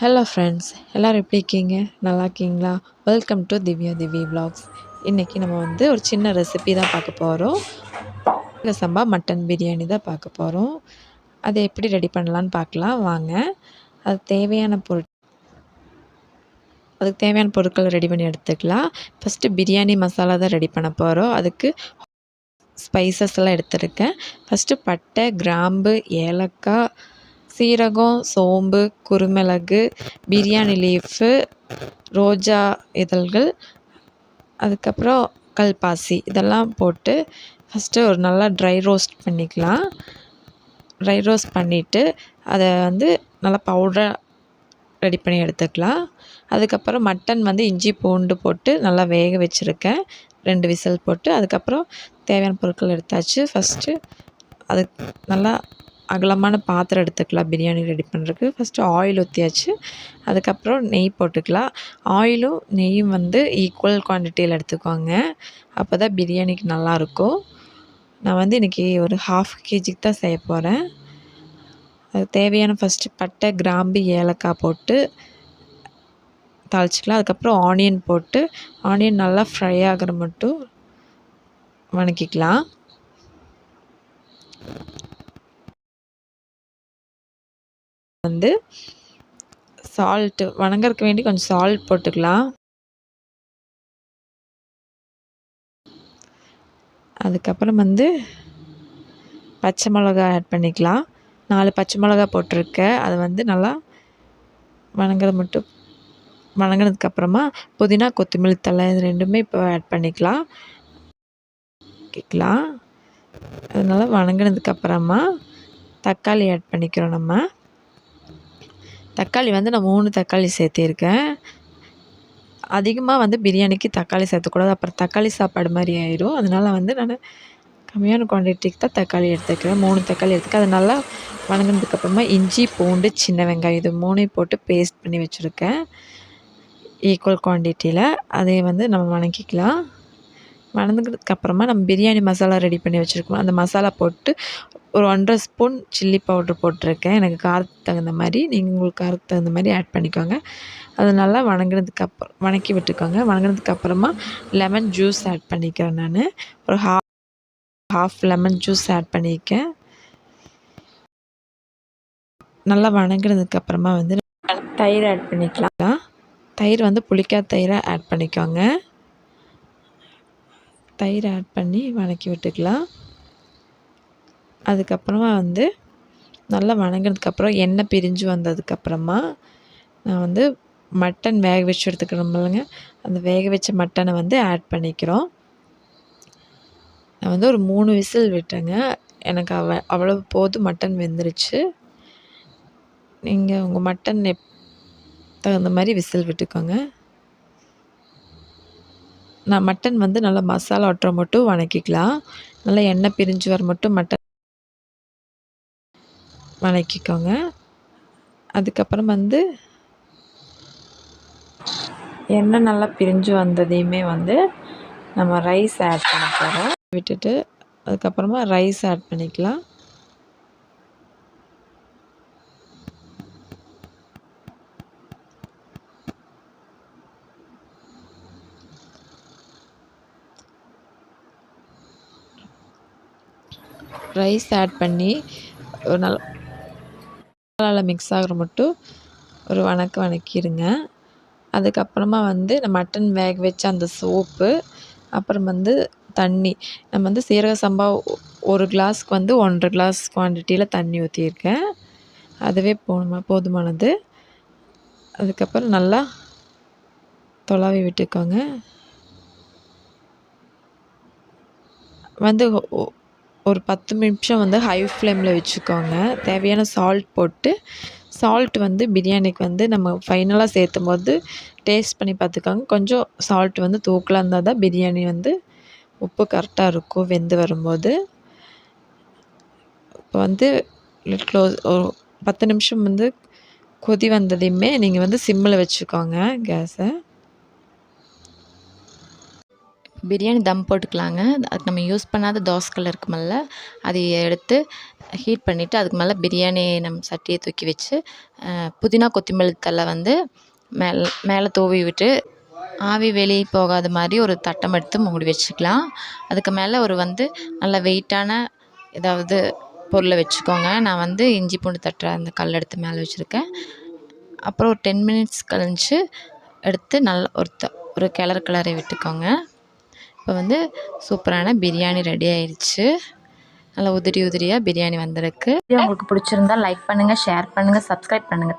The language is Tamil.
ஹலோ ஃப்ரெண்ட்ஸ், எல்லோரும் எப்படி இருக்கீங்க? நல்லா இருக்கீங்களா? Welcome to Divya vlogs. இன்றைக்கி நம்ம ஒரு சின்ன ரெசிபி தான் பார்க்க போகிறோம். சம்பா மட்டன் பிரியாணி தான் பார்க்க போகிறோம். அதை எப்படி ரெடி பண்ணலான்னு பார்க்கலாம் வாங்க. அதுக்கு தேவையான பொருட்கள் ரெடி பண்ணி எடுத்துக்கலாம். ஃபஸ்ட்டு பிரியாணி மசாலா தான் ரெடி பண்ண போகிறோம். அதுக்கு ஸ்பைசஸ் எல்லாம் எடுத்துருக்கேன். ஃபஸ்ட்டு பட்டை, கிராம்பு, ஏலக்காய், சீரகம், சோம்பு, குருமிளகு, பிரியாணி லீஃபு, ரோஜா இதழ்கள், அதுக்கப்புறம் கல்பாசி இதெல்லாம் போட்டு ஃபஸ்ட்டு ஒரு நல்லா ட்ரை ரோஸ்ட் பண்ணிக்கலாம். ட்ரை ரோஸ்ட் பண்ணிவிட்டு அதை நல்லா பவுடராக ரெடி பண்ணி எடுத்துக்கலாம். அதுக்கப்புறம் மட்டன் இஞ்சி பூண்டு போட்டு நல்லா வேக வச்சுருக்கேன். 2 விசில் போட்டு அதுக்கப்புறம் தேவையான பொருட்கள் எடுத்தாச்சு. ஃபஸ்ட்டு அதுக்கு நல்லா அகலமான பாத்திரம் எடுத்துக்கலாம். பிரியாணி ரெடி பண்ணுறதுக்கு ஃபஸ்ட்டு ஆயில் ஊற்றியாச்சு. அதுக்கப்புறம் நெய் போட்டுக்கலாம். ஆயிலும் நெய்யும் ஈக்குவல் குவான்டிட்டியில் எடுத்துக்கோங்க. அப்போ தான் பிரியாணிக்கு நல்லாயிருக்கும். நான் இன்றைக்கி ஒரு 1/2 kgக்கு தான் செய்ய போகிறேன். அது தேவையான ஃபஸ்ட்டு பட்டை, கிராம்பு, ஏலக்காய் போட்டு தாளிச்சிக்கலாம். அதுக்கப்புறம் ஆனியன் போட்டு ஆனியன் நல்லா ஃப்ரை ஆகிற மட்டும் வதக்கிக்கலாம். சால்ட்டு வணங்கறதுக்கு வேண்டி கொஞ்சம் சால்ட் போட்டுக்கலாம். அதுக்கப்புறம் பச்சை மிளகா ஆட் பண்ணிக்கலாம். 4 பச்சை மிளகா போட்டிருக்கேன். அது நல்லா வணங்கினதுக்கப்புறமா புதினா, கொத்தமல்லி தழை இது 2மே இப்போ ஆட் பண்ணிக்கலாம். அது நல்லா வணங்கினதுக்கப்புறமா தக்காளி ஆட் பண்ணிக்கிறோம். நம்ம தக்காளி நான் 3 தக்காளி சேர்த்திருக்கேன். அதிகமாக பிரியாணிக்கு தக்காளி சேர்த்தக்கூடாது. அப்புறம் தக்காளி சாப்பாடு மாதிரி ஆயிடும். அதனால் நான் கம்மியான குவான்டிட்டிக்கு தான் தக்காளி எடுத்துக்கிறேன். 3 தக்காளி எடுத்துக்க. அது நல்லா வணங்கினதுக்கப்புறமா இஞ்சி, பூண்டு, சின்ன வெங்காயம் இது 3ஐயும் போட்டு பேஸ்ட் பண்ணி வச்சுருக்கேன் ஈக்குவல் குவான்டிட்டியில். அதை நம்ம வணக்கிக்கலாம். வணங்கினதுக்கப்புறமா நம்ம பிரியாணி மசாலா ரெடி பண்ணி வச்சுருக்கோம். அந்த மசாலா போட்டு ஒரு 1.5 ஸ்பூன் சில்லி பவுட்ரு போட்டிருக்கேன். எனக்கு காரத்துக்கு தகுந்த மாதிரி, நீங்கள் உங்களுக்கு காரத்துக்கு தகுந்த மாதிரி ஆட் பண்ணிக்கோங்க. அது நல்லா வணக்கி விட்டுக்கோங்க. வணங்கினதுக்கப்புறமா லெமன் ஜூஸ் ஆட் பண்ணிக்கிறேன். நான் ஒரு ஹாஃப் லெமன் ஜூஸ் ஆட் பண்ணியிருக்கேன். நல்லா வணங்கினதுக்கப்புறமா தயிர் ஆட் பண்ணிக்கலாம். தயிர் புளிக்காத தயிரை ஆட் பண்ணிக்கோங்க. தயிர் ஆட் பண்ணி வதக்கி விட்டுக்கலாம். அதுக்கப்புறமா நல்லா வணங்கினதுக்கப்புறம் எண்ணெய் பிரிஞ்சு வந்ததுக்கப்புறமா நான் மட்டன் வேக வச்சு எடுத்துக்கிறோம்லங்க, அந்த வேக வச்ச மட்டனை ஆட் பண்ணிக்கிறோம். நான் ஒரு 3 விசில் விட்டேங்க. எனக்கு அவ்வளவு போதும், மட்டன் வெந்துருச்சு. நீங்கள் உங்கள் மட்டன் தகுந்த மாதிரி விசில் விட்டுக்கோங்க. நான் மட்டன் நல்லா மசாலா ஒட்டுற மட்டும் வதக்கிக்கலாம். நல்லா எண்ணெய் பிரிஞ்சு வர மட்டும் மட்டன் வதக்கிக்கோங்க. அதுக்கப்புறம் எண்ணெய் நல்லா பிரிஞ்சு வந்ததையுமே நம்ம ரைஸ் ஆட் பண்ண போகிறோம். விட்டுட்டு அதுக்கப்புறமா ரைஸ் ஆட் பண்ணிக்கலாம். ரைஸ் ஆட் பண்ணி ஒரு நல்லா மிக்ஸ் ஆகிற மட்டும் ஒரு வதக்கிடுங்க. அதுக்கப்புறமா நம்ம மட்டன் வேக வச்ச அந்த சோப்பு, அப்புறம் தண்ணி, நம்ம சீரக சம்பா 1 கிளாஸ்க்கு 1.5 கிளாஸ் குவான்டிட்டியில் தண்ணி ஊற்றியிருக்கேன். அதுவே போதுமானது. அதுக்கப்புறம் நல்லா தொலாவி விட்டுக்கோங்க. ஒரு 10 நிமிஷம் ஹை ஃப்ளேமில் வச்சுக்கோங்க. தேவையான சால்ட் போட்டு, சால்ட் பிரியாணிக்கு நம்ம ஃபைனலாக சேர்த்தும் போது டேஸ்ட் பண்ணி பார்த்துக்கோங்க. கொஞ்சம் சால்ட் தூக்கலாக இருந்தால் தான் பிரியாணி உப்பு கரெக்டாக இருக்கும் வெந்து வரும்போது. இப்போ க்ளோஸ் ஒரு 10 நிமிஷம் கொதி வந்ததையுமே நீங்கள் சிம்மில் வச்சுக்கோங்க கேஸை. பிரியாணி தம் போட்டுக்கலாங்க. அதுக்கு நம்ம யூஸ் பண்ணாத தோசைக்கல் இருக்குமல்ல, அதை எடுத்து ஹீட் பண்ணிவிட்டு அதுக்கு மேலே பிரியாணி நம்ம சட்டியை தூக்கி வச்சு புதினா கொத்தமல்லி தழை வந்து மேலே தூவி விட்டு ஆவி வெளியே போகாத மாதிரி ஒரு தட்டம் எடுத்து மூடி வச்சுக்கலாம். அதுக்கு மேலே ஒரு வந்து நல்ல வெயிட்டான ஏதாவது பொருளை வச்சுக்கோங்க. நான் வந்து இஞ்சி பூண்டு தட்டுற அந்த கல் எடுத்து மேலே வச்சுருக்கேன். அப்புறம் ஒரு 10 மினிட்ஸ் கழிச்சு எடுத்து நல்லா ஒரு கிளறி விட்டுக்கோங்க. இப்போ வந்து சூப்பரான பிரியாணி ரெடி ஆயிடுச்சு. நல்லா உதிரியாக பிரியாணி வந்திருக்கு. உங்களுக்கு பிடிச்சிருந்தா லைக் பண்ணுங்கள், ஷேர் பண்ணுங்கள், சப்ஸ்கிரைப் பண்ணுங்கள்.